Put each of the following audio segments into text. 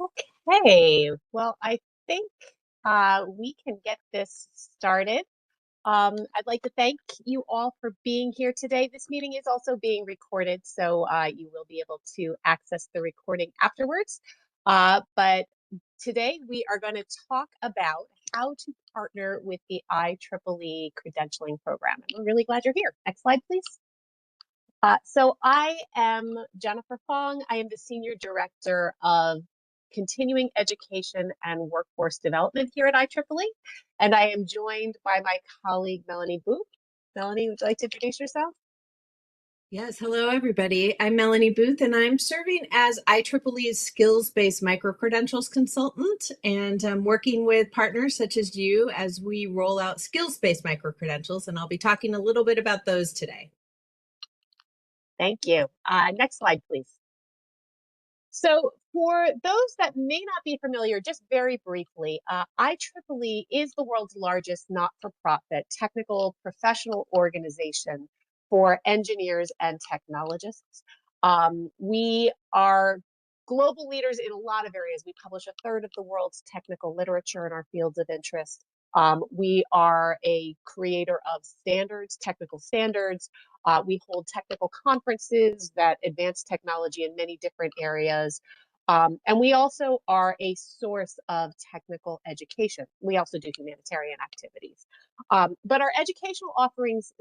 Okay, well, I think we can get this started. I'd like to thank you all for being here today. This meeting is also being recorded, so you will be able to access the recording afterwards. But today we are going to talk about how to partner with the IEEE credentialing program. I'm really glad you're here. Next slide, please. So I am Jennifer Fong. I am the Senior Director of Continuing Education and Workforce Development here at IEEE, and I am joined by my colleague, Melanie Booth. Melanie, would you like to introduce yourself? Yes, hello everybody. I'm Melanie Booth and I'm serving as IEEE's skills-based micro-credentials consultant, and I'm working with partners such as you as we roll out skills-based micro-credentials, and I'll be talking a little bit about those today. Thank you. Next slide, please. So for those that may not be familiar, just very briefly, IEEE is the world's largest not-for-profit technical professional organization for engineers and technologists. We are global leaders in a lot of areas. We publish a third of the world's technical literature in our fields of interest. We are a creator of standards, technical standards. We hold technical conferences that advance technology in many different areas. And we also are a source of technical education. We also do humanitarian activities. But our educational offerings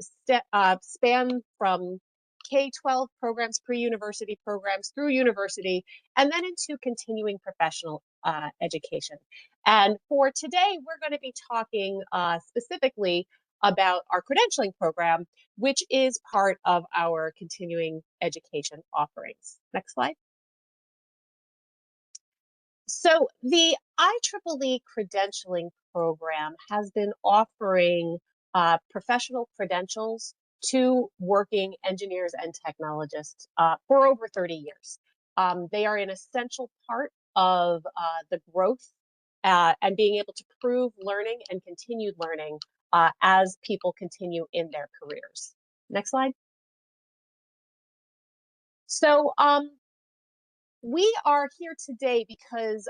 span from K-12 programs, pre-university programs, through university, and then into continuing professional education. And for today, we're going to be talking specifically about our credentialing program, which is part of our continuing education offerings. Next slide. So the IEEE credentialing program has been offering professional credentials to working engineers and technologists for over 30 years. They are an essential part of the growth and being able to prove learning and continued learning as people continue in their careers. Next slide. So we are here today because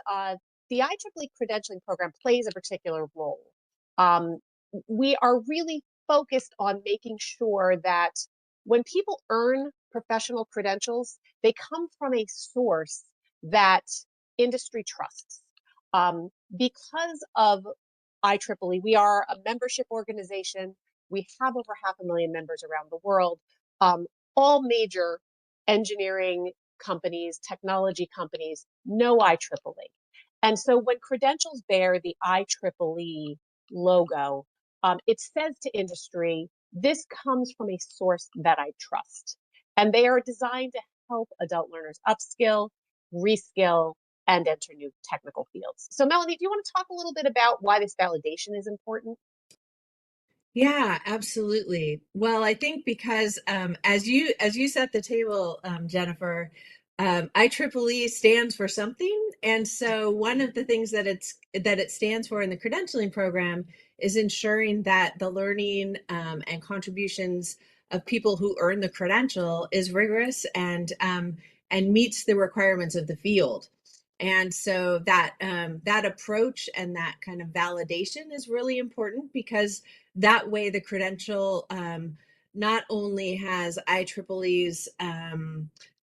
the IEEE credentialing program plays a particular role. Um, we are really focused on making sure that when people earn professional credentials, they come from a source that industry trusts. Because of IEEE, we are a membership organization. We have over 500,000 members around the world. All major engineering companies, technology companies know IEEE. And so when credentials bear the IEEE logo, it says to industry, this comes from a source that I trust. And they are designed to help adult learners upskill, reskill, and enter new technical fields. So Melanie, do you want to talk a little bit about why this validation is important? Yeah, absolutely. Well, I think because as you set the table, Jennifer, IEEE stands for something, and so one of the things that it stands for in the credentialing program is ensuring that the learning and contributions of people who earn the credential is rigorous and meets the requirements of the field. And so that approach and that kind of validation is really important because that way the credential not only has IEEE's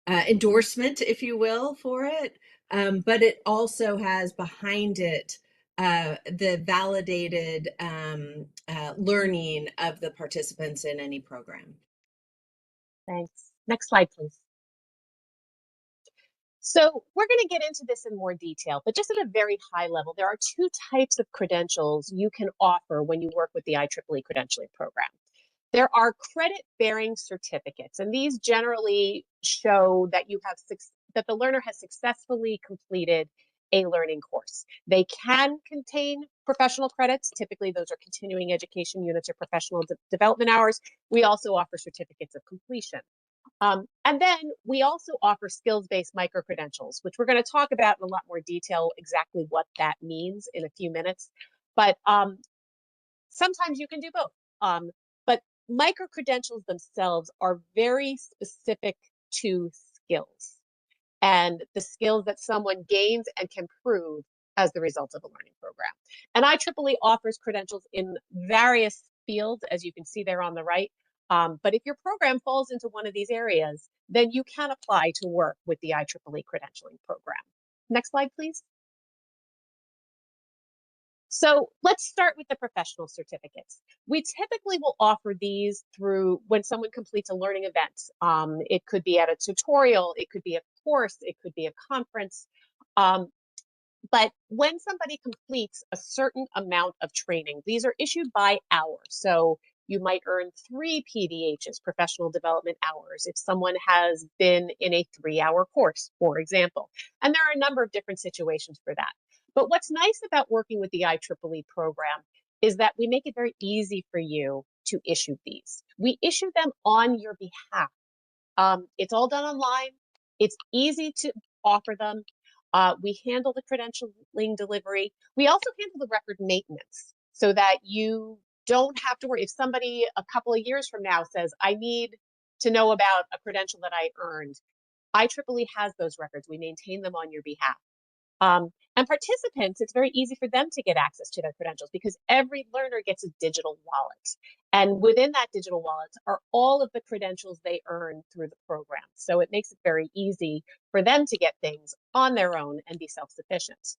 endorsement, if you will, for it, but it also has behind it the validated learning of the participants in any program. Thanks. Next slide, please. So we're going to get into this in more detail, but just at a very high level, there are two types of credentials you can offer when you work with the IEEE credentialing program. There are credit-bearing certificates, and these generally show that that the learner has successfully completed a learning course. They can contain professional credits. Typically, those are continuing education units or professional development hours. We also offer certificates of completion. And then we also offer skills-based micro-credentials, which we're going to talk about in a lot more detail exactly what that means in a few minutes. But sometimes you can do both. But micro-credentials themselves are very specific to skills. and the skills that someone gains and can prove as the result of a learning program. And IEEE offers credentials in various fields, as you can see there on the right. But if your program falls into one of these areas, then you can apply to work with the IEEE credentialing program. Next slide, please. So let's start with the professional certificates. We typically will offer these through when someone completes a learning event. It could be at a tutorial, it could be a course, it could be a conference. Um, but when somebody completes a certain amount of training, these are issued by hour. So you might earn 3 PDHs, professional development hours, if someone has been in a 3-hour course, for example. And there are a number of different situations for that. But what's nice about working with the IEEE program is that we make it very easy for you to issue these. We issue them on your behalf. It's all done online. It's easy to offer them. We handle the credentialing delivery. We also handle the record maintenance so that you don't have to worry. If somebody a couple of years from now says, I need to know about a credential that I earned, IEEE has those records. We maintain them on your behalf. And participants, it's very easy for them to get access to their credentials because every learner gets a digital wallet. And within that digital wallet are all of the credentials they earn through the program. So it makes it very easy for them to get things on their own and be self-sufficient.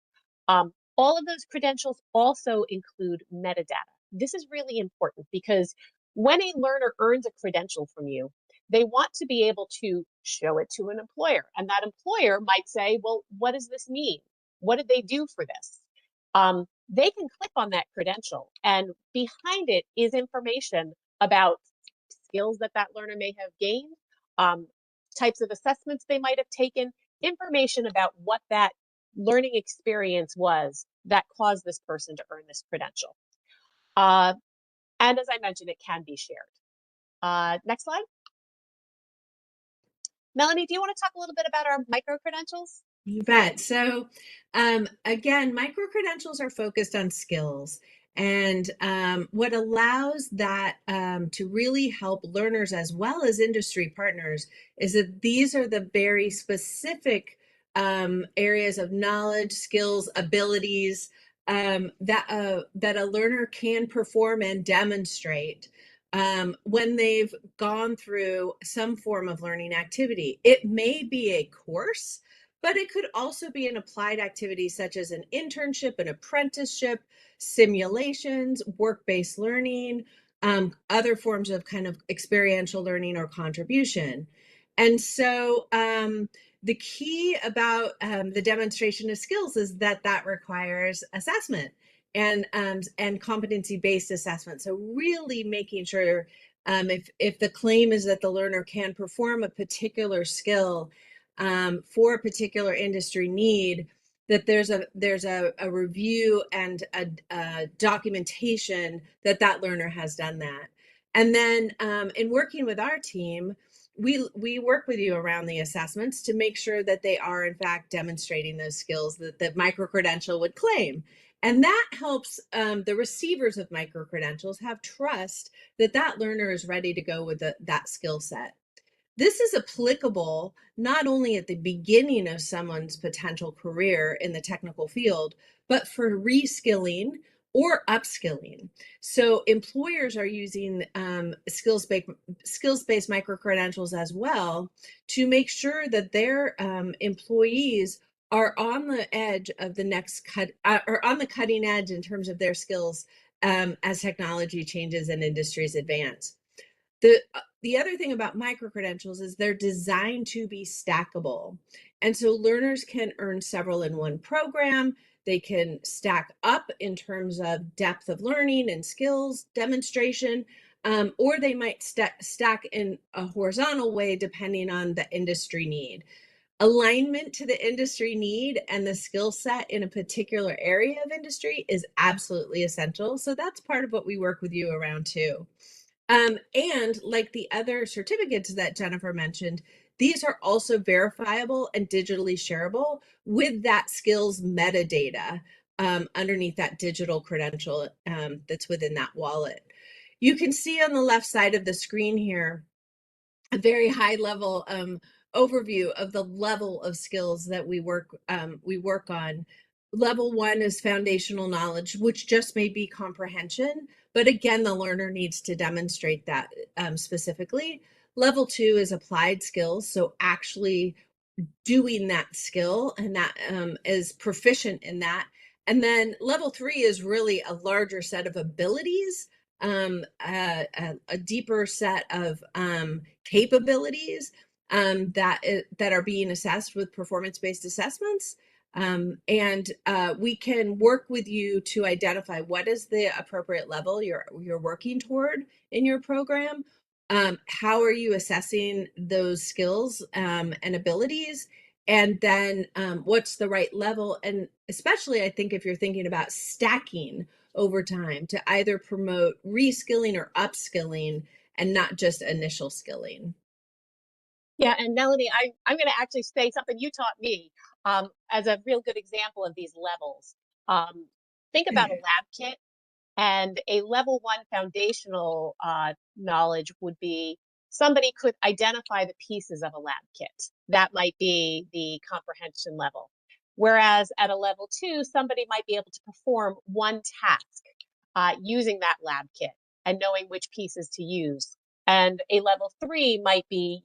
All of those credentials also include metadata. This is really important because when a learner earns a credential from you, they want to be able to show it to an employer. And that employer might say, well, what does this mean? What did they do for this? They can click on that credential, and behind it is information about skills that that learner may have gained, um, types of assessments they might have taken, information about what that learning experience was that caused this person to earn this credential. Uh, and as I mentioned, it can be shared. Next slide. Melanie, do you want to talk a little bit about our micro credentials? You bet. So, again, micro credentials are focused on skills. And what allows that to really help learners as well as industry partners is that these are the very specific areas of knowledge, skills, abilities that a learner can perform and demonstrate when they've gone through some form of learning activity. It may be a course, but it could also be an applied activity such as an internship, an apprenticeship, simulations, work-based learning, other forms of kind of experiential learning or contribution. And so the key about the demonstration of skills is that that requires assessment and competency-based assessment. So really making sure if the claim is that the learner can perform a particular skill for a particular industry need, that there's a review and a documentation that that learner has done that. And then in working with our team, we work with you around the assessments to make sure that they are in fact demonstrating those skills that the micro credential would claim. And that helps the receivers of micro credentials have trust that that learner is ready to go with that skill set. This is applicable not only at the beginning of someone's potential career in the technical field, but for reskilling or upskilling. So employers are using skills-based micro-credentials as well to make sure that their employees are on the edge of the next or on the cutting edge in terms of their skills as technology changes and industries advance. The other thing about micro credentials is they're designed to be stackable. And so learners can earn several in one program. They can stack up in terms of depth of learning and skills demonstration, or they might stack in a horizontal way depending on the industry need. Alignment to the industry need and the skill set in a particular area of industry is absolutely essential. So that's part of what we work with you around too. And like the other certificates that Jennifer mentioned, these are also verifiable and digitally shareable with that skills metadata underneath that digital credential that's within that wallet. You can see on the left side of the screen here a very high level overview of the level of skills that we work on. Level one is foundational knowledge, which just may be comprehension, but again, the learner needs to demonstrate that specifically. Level two is applied skills, so actually doing that skill, and that is proficient in that. And then level three is really a larger set of abilities, a deeper set of capabilities that are being assessed with performance-based assessments. And we can work with you to identify what is the appropriate level you're working toward in your program. How are you assessing those skills and abilities? And then what's the right level? And especially, I think if you're thinking about stacking over time to either promote reskilling or upskilling and not just initial skilling. Yeah, and Melanie, I'm going to actually say something you taught me as a real good example of these levels. Um, think about a lab kit, and a level one foundational knowledge would be somebody could identify the pieces of a lab kit. That might be the comprehension level. Whereas at a level two, somebody might be able to perform one task using that lab kit and knowing which pieces to use. And a level three might be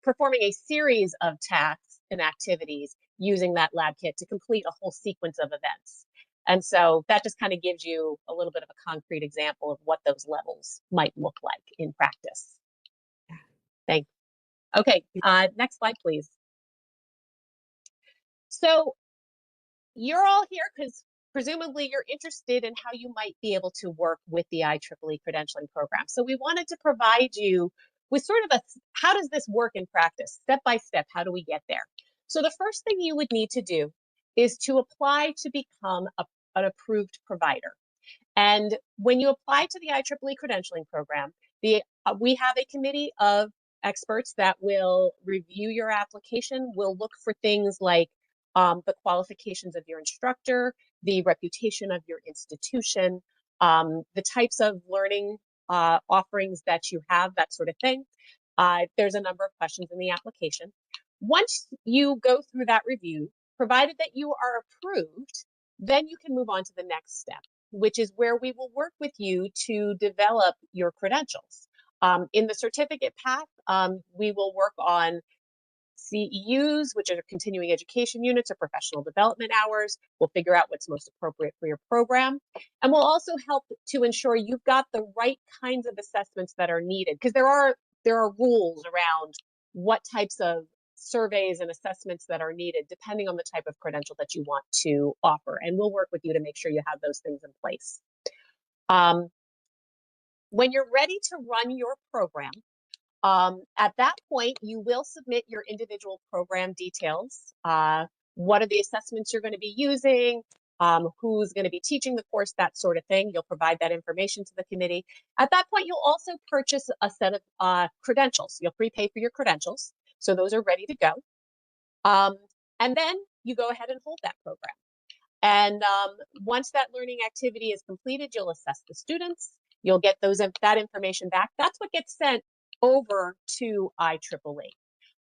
performing a series of tasks and activities using that lab kit to complete a whole sequence of events. And so that just kind of gives you a little bit of a concrete example of what those levels might look like in practice. Thanks. Okay, next slide, please. So you're all here because presumably you're interested in how you might be able to work with the IEEE credentialing program. So we wanted to provide you with sort of how does this work in practice? Step by step, how do we get there? So the first thing you would need to do is to apply to become an approved provider. And when you apply to the IEEE credentialing program, we have a committee of experts that will review your application. We'll look for things like the qualifications of your instructor, the reputation of your institution, the types of learning offerings that you have, that sort of thing. There's a number of questions in the application. Once you go through that review, provided that you are approved, then you can move on to the next step, which is where we will work with you to develop your credentials. In the certificate path, we will work on CEUs, which are continuing education units or professional development hours. We'll figure out what's most appropriate for your program. And we'll also help to ensure you've got the right kinds of assessments that are needed, because there are rules around what types of surveys and assessments that are needed depending on the type of credential that you want to offer. And we'll work with you to make sure you have those things in place. When you're ready to run your program, at that point, you will submit your individual program details. What are the assessments you're going to be using? Who's going to be teaching the course, that sort of thing. You'll provide that information to the committee. At that point, you'll also purchase a set of credentials. You'll prepay for your credentials. So those are ready to go. And then you go ahead and hold that program. And once that learning activity is completed, you'll assess the students. You'll get that information back. That's what gets sent over to IEEE.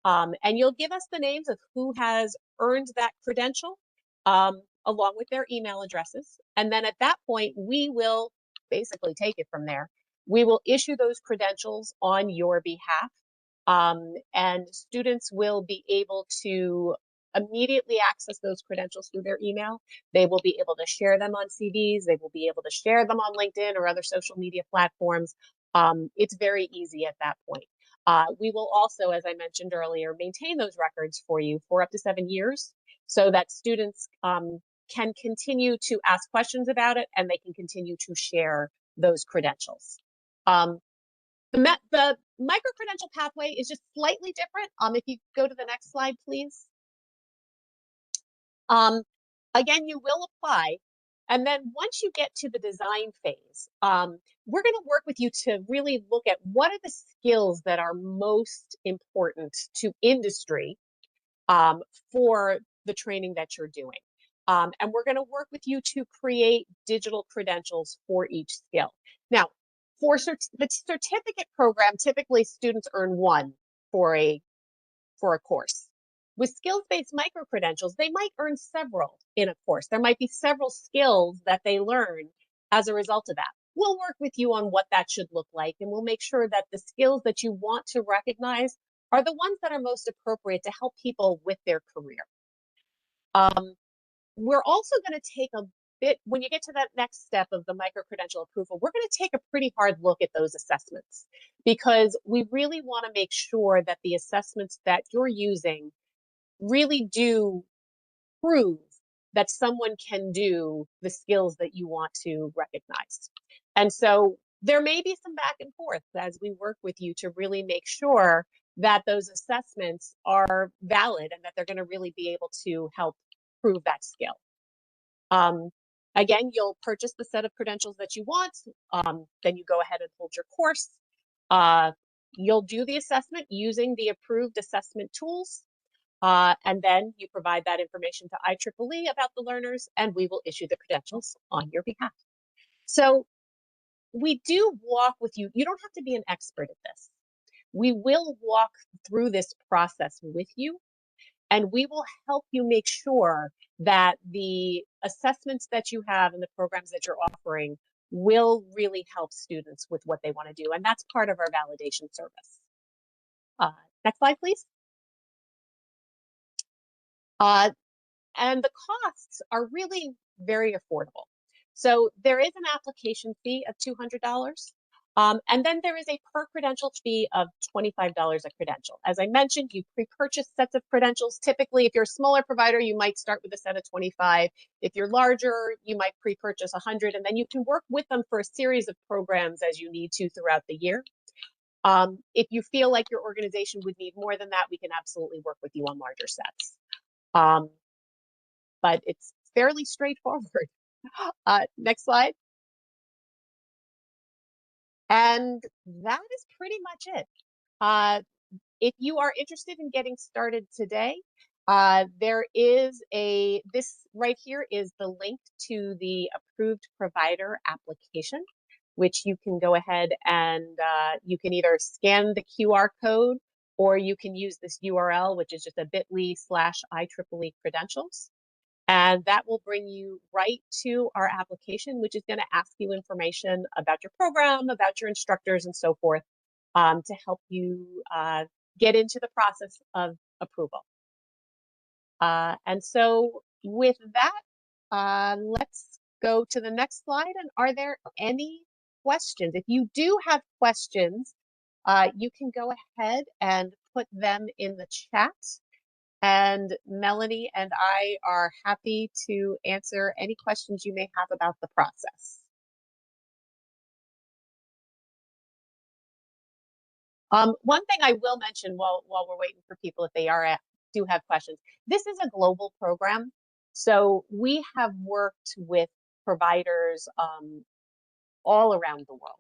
And you'll give us the names of who has earned that credential, along with their email addresses. And then at that point, we will basically take it from there. We will issue those credentials on your behalf. And students will be able to immediately access those credentials through their email. They will be able to share them on CVs. They will be able to share them on LinkedIn or other social media platforms. It's very easy at that point. We will also, as I mentioned earlier, maintain those records for you for up to 7 years so that students can continue to ask questions about it and they can continue to share those credentials. The micro-credential pathway is just slightly different. If you go to the next slide, please. Again, you will apply. And then once you get to the design phase, we're going to work with you to really look at what are the skills that are most important to industry for the training that you're doing. And we're going to work with you to create digital credentials for each skill. Now, for the certificate program, typically students earn one for a for a course. With skills-based micro-credentials, they might earn several in a course. There might be several skills that they learn as a result of that. We'll work with you on what that should look like, and we'll make sure that the skills that you want to recognize are the ones that are most appropriate to help people with their career. We're also going to take a bit, when you get to that next step of the micro-credential approval, we're going to take a pretty hard look at those assessments because we really want to make sure that the assessments that you're using really do prove that someone can do the skills that you want to recognize. And so there may be some back and forth as we work with you to really make sure that those assessments are valid and that they're going to really be able to help prove that skill. Again, you'll purchase the set of credentials that you want. Then you go ahead and hold your course. You'll do the assessment using the approved assessment tools. And then you provide that information to IEEE about the learners, and we will issue the credentials on your behalf. So we do walk with you. You don't have to be an expert at this. We will walk through this process with you, and we will help you make sure that the assessments that you have and the programs that you're offering will really help students with what they want to do. And that's part of our validation service. Next slide, please. And the costs are really very affordable. So there is an application fee of $200. And then there is a per credential fee of $25 a credential. As I mentioned, you pre-purchase sets of credentials. Typically, if you're a smaller provider, you might start with a set of 25. If you're larger, you might pre-purchase 100, and then you can work with them for a series of programs as you need to throughout the year. If you feel like your organization would need more than that, we can absolutely work with you on larger sets. But it's fairly straightforward. Next slide. And that is pretty much it. If you are interested in getting started today, this right here is the link to the approved provider application, which you can go ahead and you can either scan the QR code or you can use this URL, which is just a bit.ly/IEEE credentials. And that will bring you right to our application, which is going to ask you information about your program, about your instructors, and so forth, to help you get into the process of approval. And so with that, let's go to the next slide. And are there any questions? If you do have questions, you can go ahead and put them in the chat. And Melanie and I are happy to answer any questions you may have about the process. One thing I will mention while we're waiting for people, if they do have questions, this is a global program. So we have worked with providers all around the world.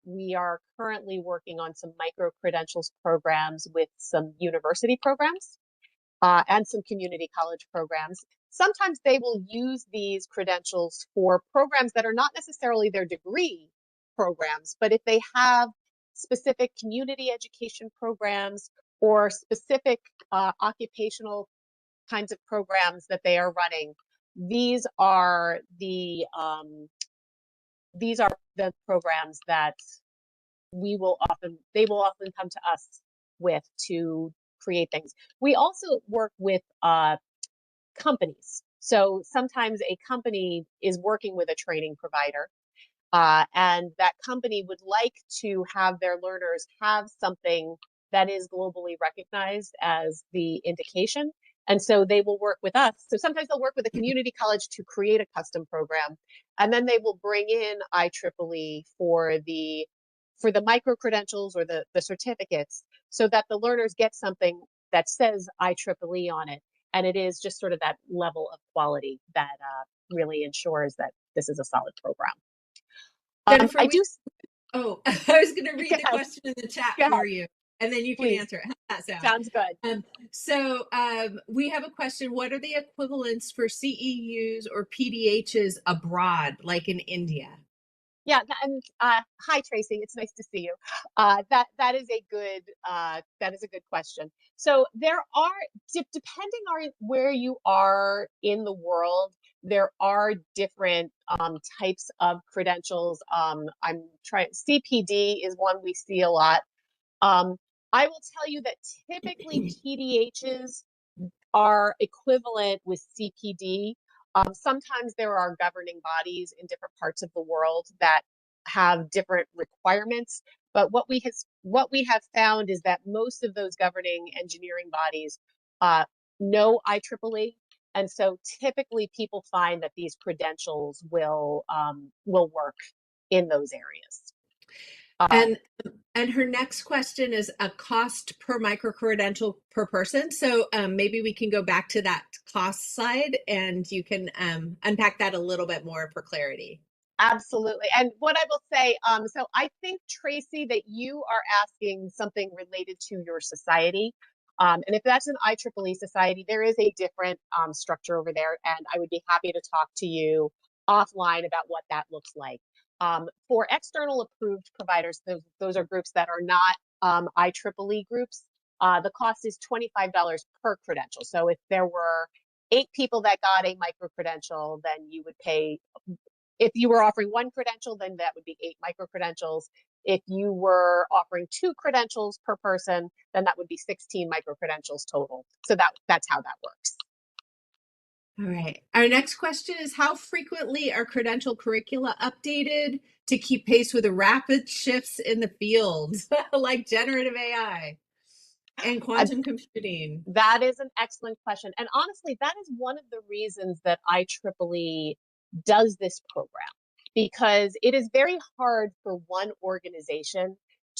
We are currently working on some micro-credentials programs with some university programs. And some community college programs. Sometimes they will use these credentials for programs that are not necessarily their degree programs, but if they have specific community education programs or specific occupational kinds of programs that they are running, these are the programs that they will often come to us with to create things. We also work with companies. So sometimes a company is working with a training provider, and that company would like to have their learners have something that is globally recognized as the indication. And so they will work with us. So sometimes they'll work with a community college to create a custom program, and then they will bring in IEEE for the micro credentials or the certificates, so that the learners get something that says IEEE on it. And it is just sort of that level of quality that really ensures that this is a solid program. Jennifer, I do. Oh, I was going to read the Go question in the chat ahead, for you, and then you can please. answer it. How does that sound? Sounds good. We have a question. What are the equivalents for CEUs or PDHs abroad, like in India? Yeah, and hi Tracy, it's nice to see you. That is a good question. So there are depending on where you are in the world, there are different types of credentials. I'm trying CPD is one we see a lot. Um, I will tell you that typically PDHs are equivalent with CPD. Sometimes there are governing bodies in different parts of the world that have different requirements, but what we have found is that most of those governing engineering bodies know IEEE, and so typically people find that these credentials will work in those areas. Uh, And her next question is a cost per micro credential per person. So maybe we can go back to that cost slide and you can unpack that a little bit more for clarity. Absolutely. And what I will say, so I think, Tracy, that you are asking something related to your society. And if that's an IEEE society, there is a different structure over there. And I would be happy to talk to you offline about what that looks like. For external approved providers, those are groups that are not IEEE groups. The cost is $25 per credential. So if there were 8 people that got a micro credential, then you would pay if you were offering one credential, then that would be 8 micro credentials. If you were offering 2 credentials per person, then that would be 16 micro credentials total. So that's how that works. All right. Our next question is how frequently are credential curricula updated to keep pace with the rapid shifts in the field, like generative AI and Uh, quantum computing? That is an excellent question. And honestly, that is one of the reasons that IEEE does this program, because it is very hard for one organization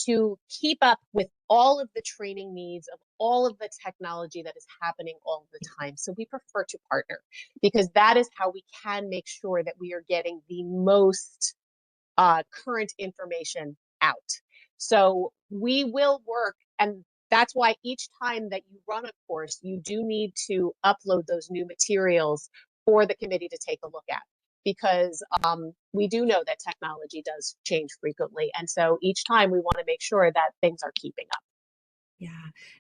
to keep up with all of the training needs of all of the technology that is happening all the time. So we prefer to partner because that is how we can make sure that we are getting the most current information out. So we will work, and that's why each time that you run a course, you do need to upload those new materials for the committee to take a look at, because we do know that technology does change frequently. And so each time we want to make sure that things are keeping up. Yeah.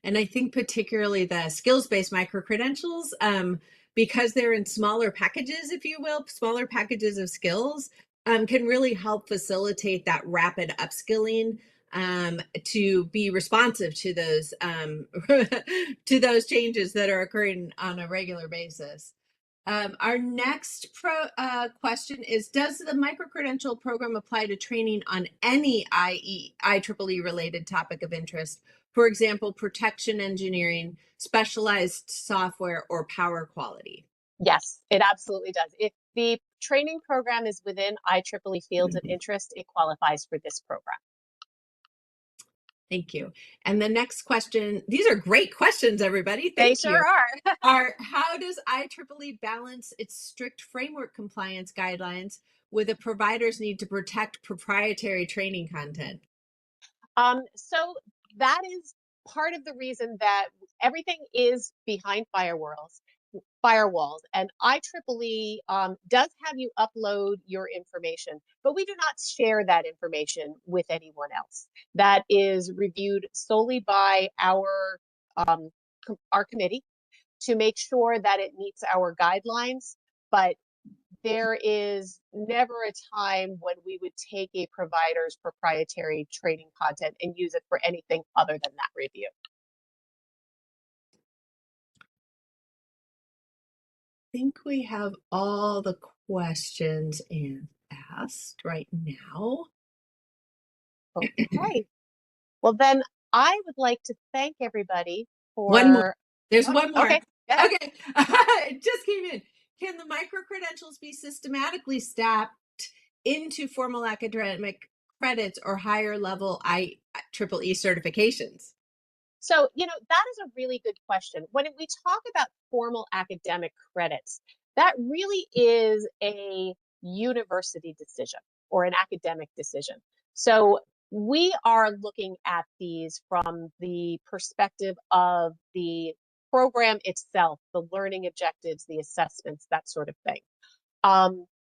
And I think particularly the skills-based micro-credentials, because they're in smaller packages, if you will, smaller packages of skills, can really help facilitate that rapid upskilling to be responsive to those to those changes that are occurring on a regular basis. Our next question is, does the micro-credential program apply to training on any IEEE related topic of interest? For example, protection engineering, specialized software, or power quality? Yes, it absolutely does. If the training program is within IEEE fields of interest, it qualifies for this program. Thank you. And the next question, these are great questions, everybody. They Thank sure you. are. Are how does IEEE balance its strict framework compliance guidelines with a provider's need to protect proprietary training content? So that is part of the reason that everything is behind firewalls, and IEEE does have you upload your information, but we do not share that information with anyone else. That is reviewed solely by um, our committee to make sure that it meets our guidelines. But there is never a time when we would take a provider's proprietary training content and use it for anything other than that review. Think we have all the questions asked right now. Okay. Well, then I would like to thank everybody One more. for. There's Oh, one more. okay. Go ahead. Okay. It just came in. Can the micro credentials be systematically stacked into formal academic credits or higher level IEEE certifications? So, that is a really good question. When we talk about formal academic credits, that really is a university decision or an academic decision. So, we are looking at these from the perspective of the program itself, the learning objectives, the assessments, that sort of thing.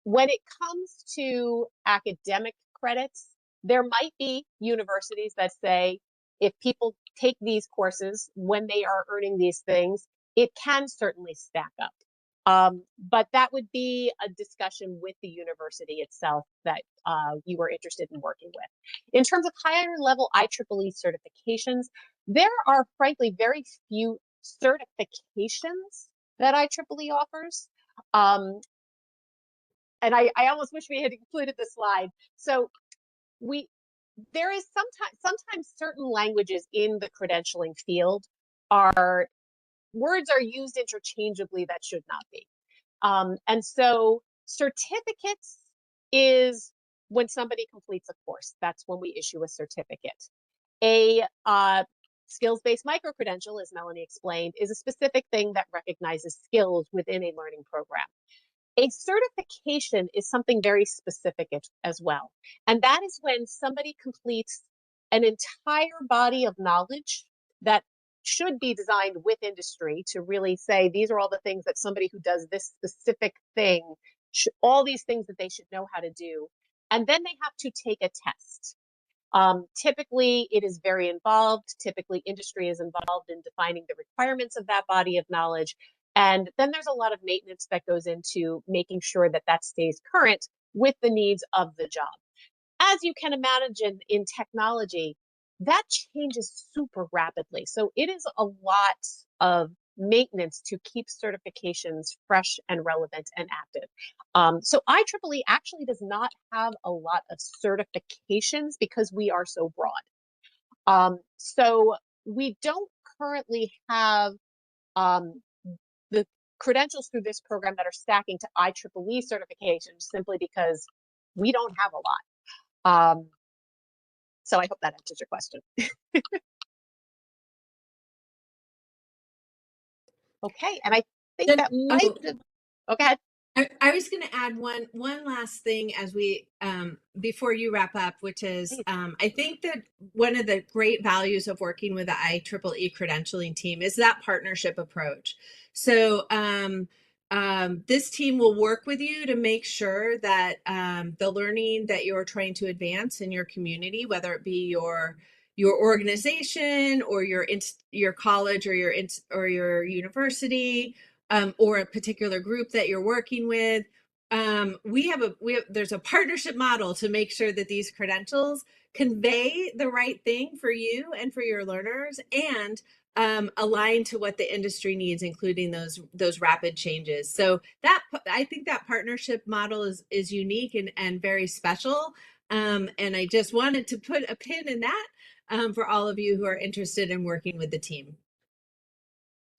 When it comes to academic credits. There might be universities that say if people take these courses when they are earning these things, it can certainly stack up. But that would be a discussion with the university itself that you were interested in working with. In terms of higher level IEEE certifications, there are frankly very few certifications that IEEE offers. Um, and I almost wish we had included the slide. So we there is sometimes certain languages in the credentialing field are words are used interchangeably that should not be. And so certificates is when somebody completes a course. That's when we issue a certificate. A skills-based micro-credential, as Melanie explained, is a specific thing that recognizes skills within a learning program. A certification is something very specific as well. And that is when somebody completes an entire body of knowledge that should be designed with industry to really say, these are all the things that somebody who does this specific thing, all these things that they should know how to do. And then they have to take a test. Typically, it is very involved. Typically, industry is involved in defining the requirements of that body of knowledge. And then there's a lot of maintenance that goes into making sure that that stays current with the needs of the job. As you can imagine in technology, that changes super rapidly. So it is a lot of maintenance to keep certifications fresh and relevant and active. So IEEE actually does not have a lot of certifications because we are so broad. So we don't currently have um, the credentials through this program that are stacking to IEEE certifications simply because we don't have a lot. So I hope that answers your question. Okay, and I think that might Oh, have, okay. I was going to add one last thing as we before you wrap up, which is I think that one of the great values of working with the IEEE credentialing team is that partnership approach. So this team will work with you to make sure that the learning that you're trying to advance in your community, whether it be your organization or your college or your university, or a particular group that you're working with. There's a partnership model to make sure that these credentials convey the right thing for you and for your learners, and align to what the industry needs, including those rapid changes. So that, I think that partnership model is unique and very special. And I just wanted to put a pin in that for all of you who are interested in working with the team.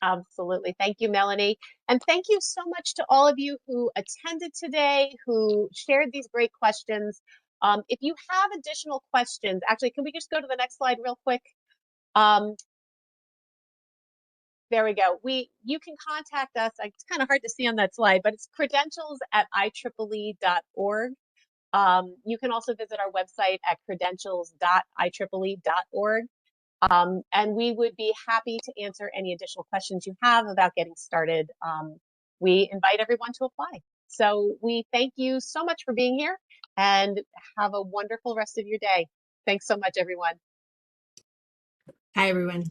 Absolutely. Thank you, Melanie. And thank you so much to all of you who attended today, who shared these great questions. If you have additional questions, actually, can we just go to the next slide real quick? There we go. You can contact us. It's kind of hard to see on that slide, but it's credentials@ieee.org. You can also visit our website at credentials.ieee.org. And we would be happy to answer any additional questions you have about getting started. We invite everyone to apply. So we thank you so much for being here and have a wonderful rest of your day. Thanks so much, everyone. Hi, everyone.